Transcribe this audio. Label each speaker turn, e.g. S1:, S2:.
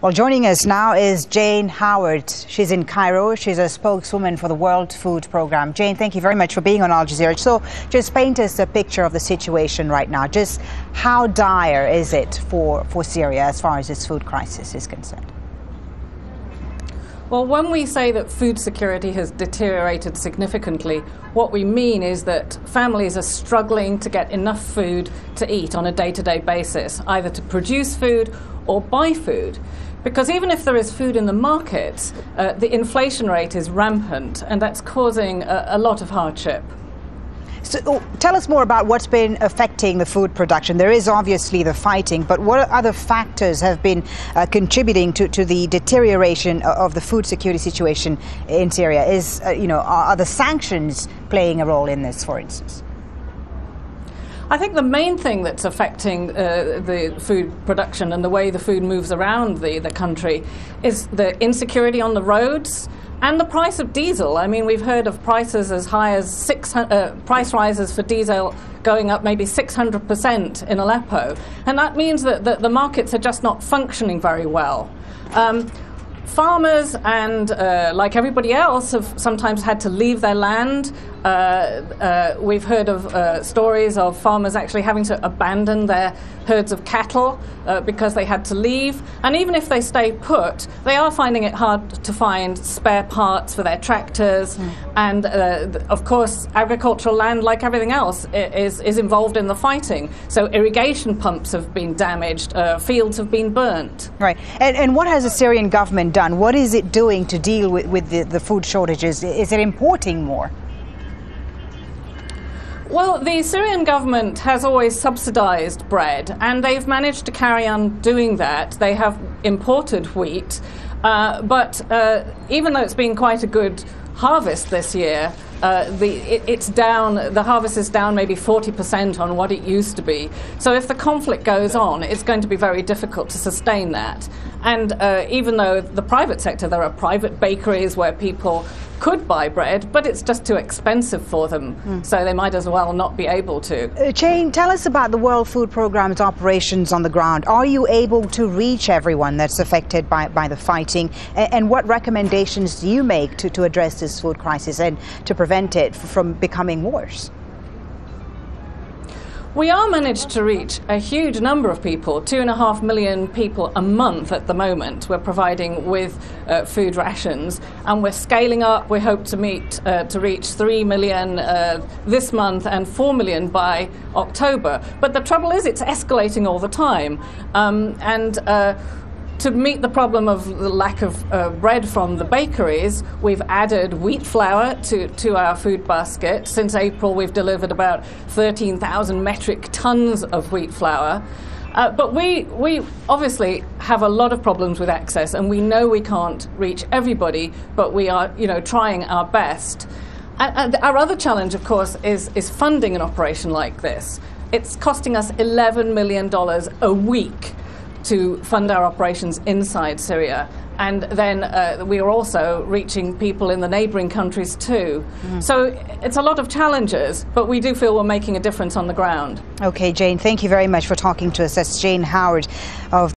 S1: Well, joining us now is Jane Howard. She's in Cairo. She's a spokeswoman for the World Food Programme. Jane, thank you very much for being on Al Jazeera. So just paint us a picture of the situation right now. Just how dire is it for Syria as far as its food crisis is concerned?
S2: Well, when we say that food security has deteriorated significantly, what we mean is that families are struggling to get enough food to eat on a day-to-day basis, either to produce food or buy food. Because even if there is food in the markets, the inflation rate is rampant, and that's causing a lot of hardship.
S1: So tell us more about what's been affecting the food production. There is obviously the fighting, but what other factors have been contributing to the deterioration of the food security situation in Syria? Are the sanctions playing a role in this, for instance?
S2: I think the main thing that's affecting the food production and the way the food moves around the country is the insecurity on the roads and the price of diesel. I mean, we've heard of prices as high as price rises for diesel going up maybe 600% in Aleppo. And that means that the markets are just not functioning very well. Farmers and, like everybody else, have sometimes had to leave their land. We've heard of stories of farmers actually having to abandon their herds of cattle because they had to leave. And even if they stay put, they are finding it hard to find spare parts for their tractors. And, of course, agricultural land, like everything else, is involved in the fighting. So irrigation pumps have been damaged, fields have been burnt.
S1: Right. And what has the Syrian government done? What is it doing to deal with the food shortages? Is it importing more?
S2: Well, the Syrian government has always subsidized bread, and they've managed to carry on doing that. They have imported wheat, but even though it's been quite a good harvest this year, the harvest is down maybe 40% on what it used to be. So if the conflict goes on, it's going to be very difficult to sustain that. And even though the private sector, there are private bakeries where people could buy bread, but it's just too expensive for them, so they might as well not be able to.
S1: Jane, tell us about the World Food Programme's operations on the ground. Are you able to reach everyone that's affected by the fighting? And what recommendations do you make to address this food crisis and to prevent it from becoming worse?
S2: We are managed to reach a huge number of people, 2.5 million people a month at the moment. We're providing with food rations, and we're scaling up. We hope to reach 3 million this month and 4 million by October. But the trouble is, it's escalating all the time. To meet the problem of the lack of bread from the bakeries, we've added wheat flour to our food basket. Since April, we've delivered about 13,000 metric tons of wheat flour. But we obviously have a lot of problems with access, and we know we can't reach everybody, but we are, trying our best. And our other challenge, of course, is funding an operation like this. It's costing us $11 million a week to fund our operations inside Syria. And then we are also reaching people in the neighbouring countries too. So it's a lot of challenges, but we do feel we're making a difference on the ground.
S1: Okay, Jane, thank you very much for talking to us. That's Jane Howard of